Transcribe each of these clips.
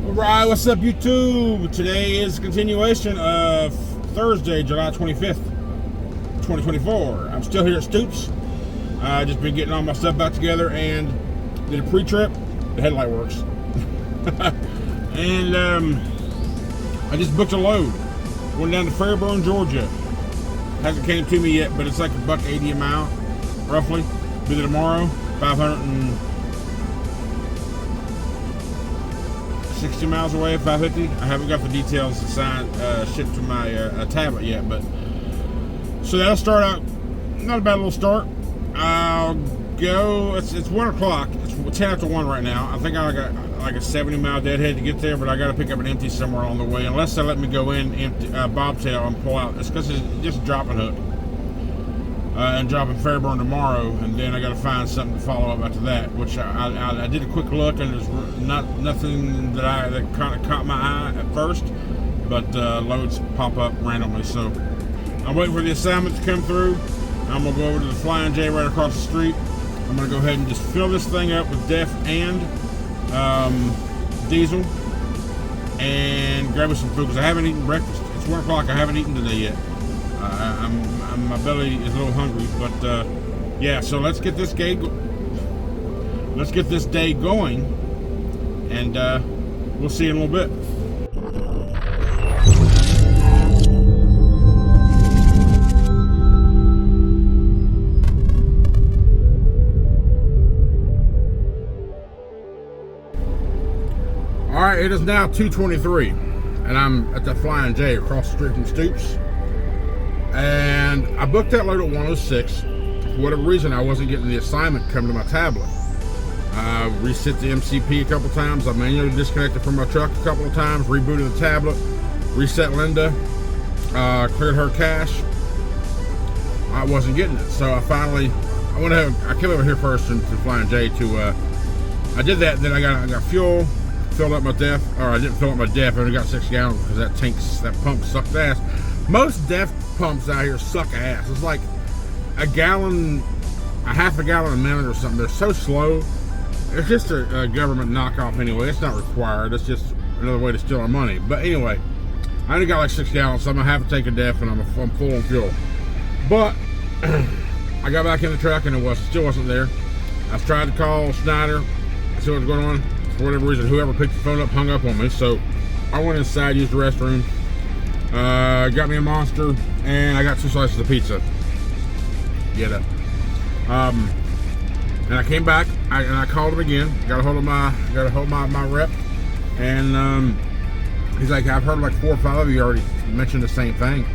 Alright, what's up YouTube? Today is a continuation of Thursday, July 25th, 2024. I'm still here at Stoops. I just been getting all my stuff back together and did a pre-trip. The headlight works. And I just booked a load. Went down to Fairburn, Georgia. Hasn't came to me yet, but it's like $1.80 a mile, roughly. Be there tomorrow, 560 miles away, 550. I haven't got the details assigned, shipped to my tablet yet, but so that'll start out. Not a bad little start. I'll go. It's 1 o'clock. It's 10 after 1 right now. I think I got like a 70-mile deadhead to get there, but I got to pick up an empty somewhere on the way. Unless they let me go in empty bobtail and pull out. It's because it's just a dropping hook. And dropping Fairburn tomorrow, and then I got to find something to follow up after that. Which I did a quick look, and there's nothing that kind of caught my eye at first, but loads pop up randomly. So I'm waiting for the assignment to come through. I'm gonna go over to the Flying J right across the street. I'm gonna go ahead and just fill this thing up with DEF and diesel, and grab me some food because I haven't eaten breakfast. It's 1 o'clock. I haven't eaten today yet. My belly is a little hungry, but yeah. So let's get this day going, and we'll see you in a little bit. All right, it is now 2:23, and I'm at the Flying J across the street from Stoops. And I booked that load at 106. For whatever reason, I wasn't getting the assignment come to my tablet. I reset the MCP a couple times. I manually disconnected from my truck a couple of times, rebooted the tablet, reset Linda, cleared her cache. I wasn't getting it, so I went ahead. I came over here first to Flying J to. I did that. Then I got fuel, filled up my DEF, or I didn't fill up my DEF. I only got 6 gallons because that pump sucked ass. Most DEF pumps out here suck ass. It's like a half a gallon a minute or something. They're so slow. It's just a government knockoff anyway. It's not required. It's just another way to steal our money. But anyway, I only got like 6 gallons, so I'm gonna have to take a DEF, and I'm full on fuel. But I got back in the truck, and it still wasn't there. I tried to call SCHNEIDER, see what's going on. For whatever reason, whoever picked the phone up hung up on me. So I went inside, used the restroom. Got me a Monster, and I got 2 slices of pizza. Get up. And I came back, and I called him again. Got a hold of my rep, and he's like, I've heard like 4 or 5 of you already mentioned the same thing.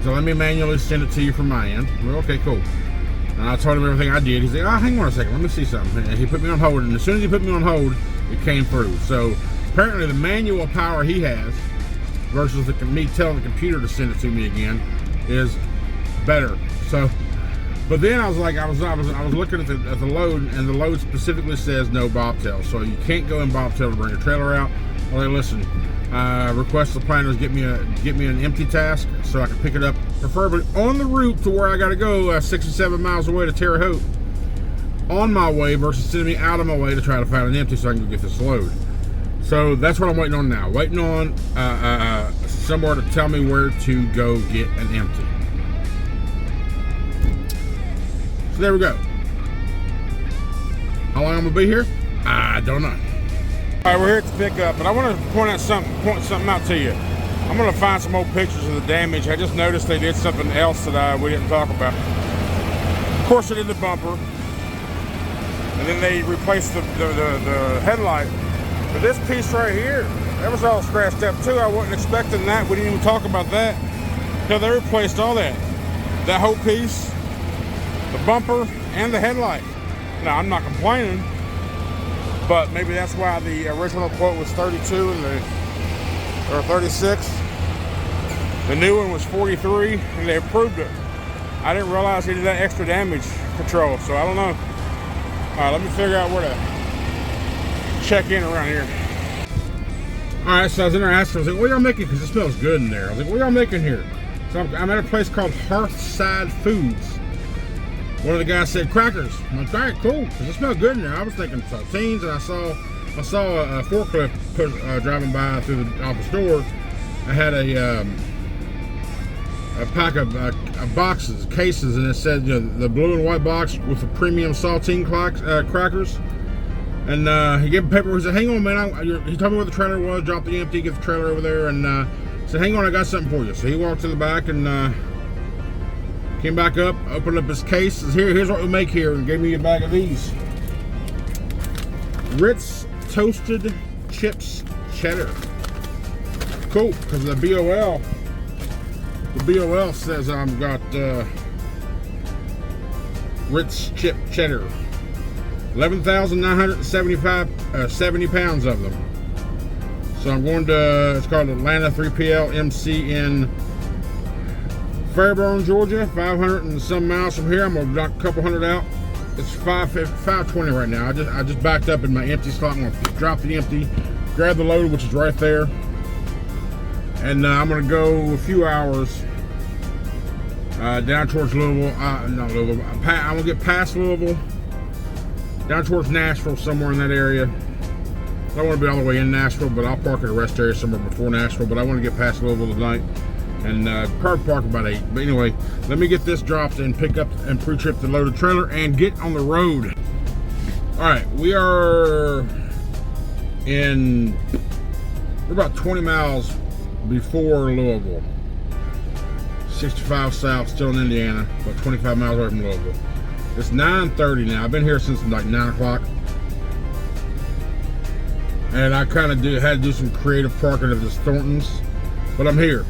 So let me manually send it to you from my end. Well, okay, cool. And I told him everything I did. He's like, oh, hang on a second, let me see something. And he put me on hold, and as soon as he put me on hold, it came through. So apparently the manual power he has versus me telling the computer to send it to me again is better. So, but then I was like, I was looking at the load, and the load specifically says no bobtail, so you can't go in bobtail to bring a trailer out. Well, hey, listen, request the planners get me an empty task so I can pick it up, preferably on the route to where I got to go, 67 miles away to Terre Haute, on my way versus sending me out of my way to try to find an empty so I can go get this load. So that's what I'm waiting on now. Waiting on somewhere to tell me where to go get an empty. So there we go. How long I'm gonna be here? I don't know. All right, we're here at the pickup, but I want to point something out to you. I'm gonna find some old pictures of the damage. I just noticed they did something else that we didn't talk about. Of course, they did the bumper, and then they replaced the headlight. But this piece right here, that was all scratched up too. I wasn't expecting that. We didn't even talk about that. So they replaced all that. That whole piece, the bumper, and the headlight. Now, I'm not complaining, but maybe that's why the original quote was 32 or 36. The new one was 43, and they approved it. I didn't realize they did that extra damage control, so I don't know. All right, let me figure out where to check in around here. All right, so I was in there asking, I was like, what y'all making? Because it smells good in there. I was like, what y'all making here? So I'm at a place called Hearthside Foods. One of the guys said crackers. I'm like, all right, cool, because it smelled good in there. I was thinking saltines, and I saw I saw a forklift driving by through the office door. I had a pack of boxes, cases, and it said, you know, the blue and white box with the premium saltine crackers. And he gave me paper. He said, "Hang on, man." He told me where the trailer was. Dropped the empty. Get the trailer over there, and said, "Hang on, I got something for you." So he walked to the back and came back up, opened up his case. Says, "Here's what we make here," and gave me a bag of these Ritz toasted chips cheddar. Cool, because the BOL says I've got Ritz chip cheddar. 11,970 pounds of them. So I'm going to, it's called Atlanta 3PL MC in Fairburn, Georgia, 500 and some miles from here. I'm gonna knock a couple hundred out. It's 520 right now. I just backed up in my empty slot. I'm gonna drop the empty, grab the load, which is right there, and I'm gonna go a few hours down towards Louisville. Not Louisville. I'm gonna get past Louisville, down towards Nashville, somewhere in that area. I don't want to be all the way in Nashville, but I'll park at a rest area somewhere before Nashville. But I want to get past Louisville tonight, and probably park about 8. But anyway, let me get this dropped and pick up and pre-trip the loaded trailer and get on the road. All right, we're about 20 miles before Louisville. 65 south, still in Indiana, about 25 miles away from Louisville. It's 9:30 now. I've been here since like 9 o'clock. And I kind of had to do some creative parking of this Thornton's, but I'm here.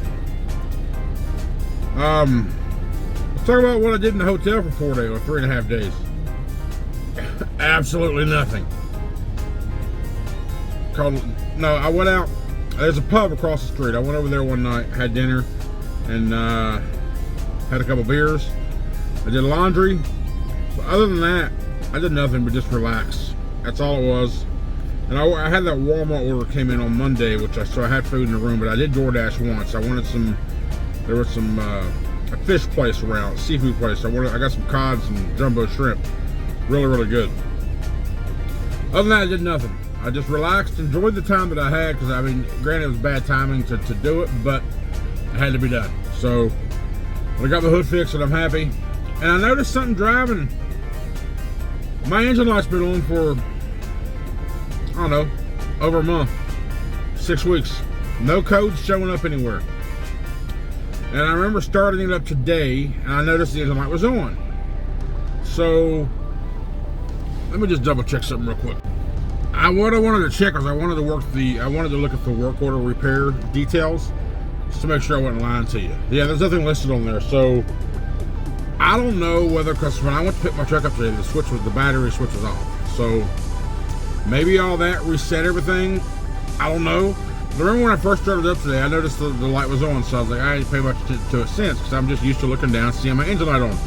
Let's talk about what I did in the hotel for 4 days or 3.5 days. Absolutely nothing. I went out. There's a pub across the street. I went over there one night, had dinner, and had a couple beers. I did laundry. But other than that, I did nothing but just relax. That's all it was. And I had that Walmart order came in on Monday, so I had food in the room, but I did DoorDash once. I wanted there was some a fish place around, seafood place. I got some cod, some jumbo shrimp. Really, really good. Other than that, I did nothing. I just relaxed, enjoyed the time that I had, because I mean, granted it was bad timing to do it, but it had to be done. So I got the hood fixed and I'm happy. And I noticed something driving. My engine light's been on for, I don't know, over a month, 6 weeks. No codes showing up anywhere. And I remember starting it up today, and I noticed the engine light was on. So let me just double check something real quick. What I wanted to check was I wanted to look at the work order repair details, just to make sure I wasn't lying to you. Yeah, there's nothing listed on there. So I don't know whether, because when I went to pick my truck up today, the battery switch was off. So maybe all that reset everything. I don't know. But I remember when I first started up today, I noticed the light was on, so I was like, I didn't pay much to it since, because I'm just used to looking down, seeing my engine light on.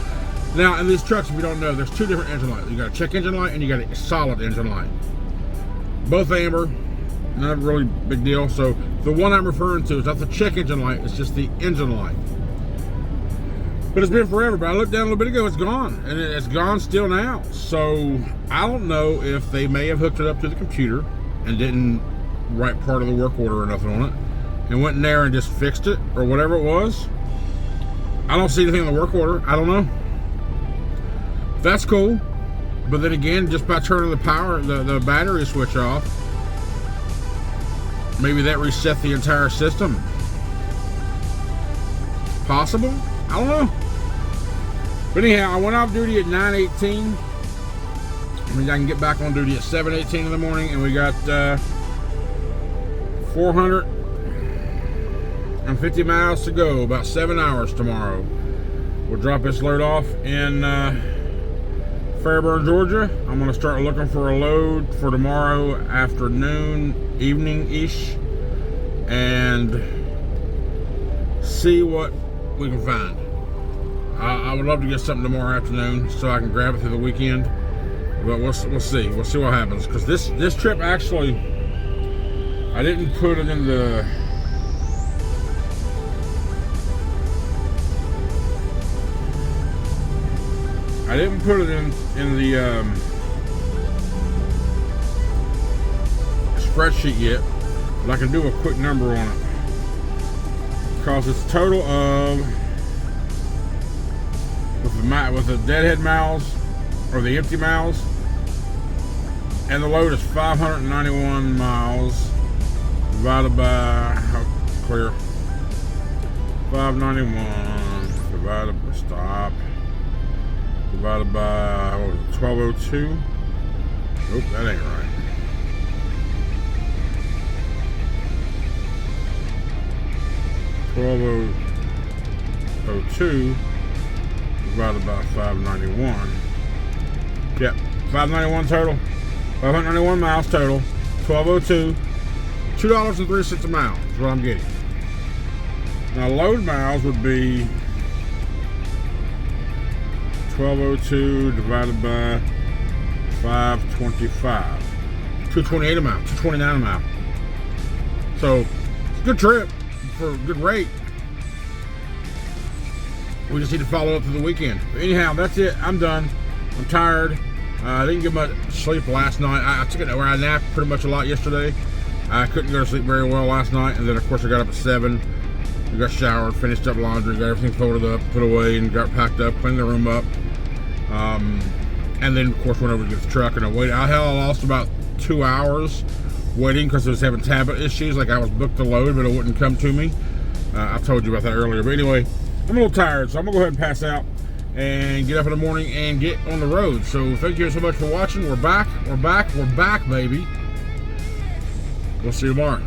Now, in these trucks, if you don't know, there's 2 different engine lights. You got a check engine light and you got a solid engine light. Both amber, not a really big deal. So the one I'm referring to is not the check engine light, it's just the engine light. But it's been forever, but I looked down a little bit ago, it's gone. And it's gone still now. So I don't know if they may have hooked it up to the computer and didn't write part of the work order or nothing on it, and went in there and just fixed it, or whatever it was. I don't see anything in the work order. I don't know. That's cool. But then again, just by turning the battery switch off, maybe that reset the entire system. Possible? I don't know. But anyhow, I went off duty at 9:18. I mean, I can get back on duty at 7:18 in the morning, and we got 450 miles to go, about 7 hours tomorrow. We'll drop this load off in Fairburn, Georgia. I'm going to start looking for a load for tomorrow afternoon, evening-ish, and see what we can find. I would love to get something tomorrow afternoon so I can grab it through the weekend, but we'll see. We'll see what happens, because this trip actually, I didn't put it in the spreadsheet yet, but I can do a quick number on it. Because it's a total of, with the deadhead miles, or the empty miles, and the load is 591 miles divided by, how clear, 591 divided by, stop, divided by, what was it, 1202? Nope, that ain't right. $12.02 divided by 591. Yep, 591 total. 591 miles total. 1202. $2.03 a mile is what I'm getting. Now load miles would be 1202 divided by 525. 228 a mile. 229 a mile. So it's a good trip for a good rate. We just need to follow up through the weekend. But anyhow, that's it. I'm done. I'm tired. I didn't get much sleep last night. I took it where I napped pretty much a lot yesterday. I couldn't go to sleep very well last night, and then of course I got up at 7. I got showered, finished up laundry, got everything folded up, put away, and got packed up, cleaned the room up. And then of course went over to get the truck, and I waited. I lost about 2 hours waiting because I was having tablet issues. Like I was booked to load, but it wouldn't come to me. I told you about that earlier. But anyway, I'm a little tired, so I'm gonna go ahead and pass out and get up in the morning and get on the road. So thank you so much for watching. We're back, baby. We'll see you tomorrow.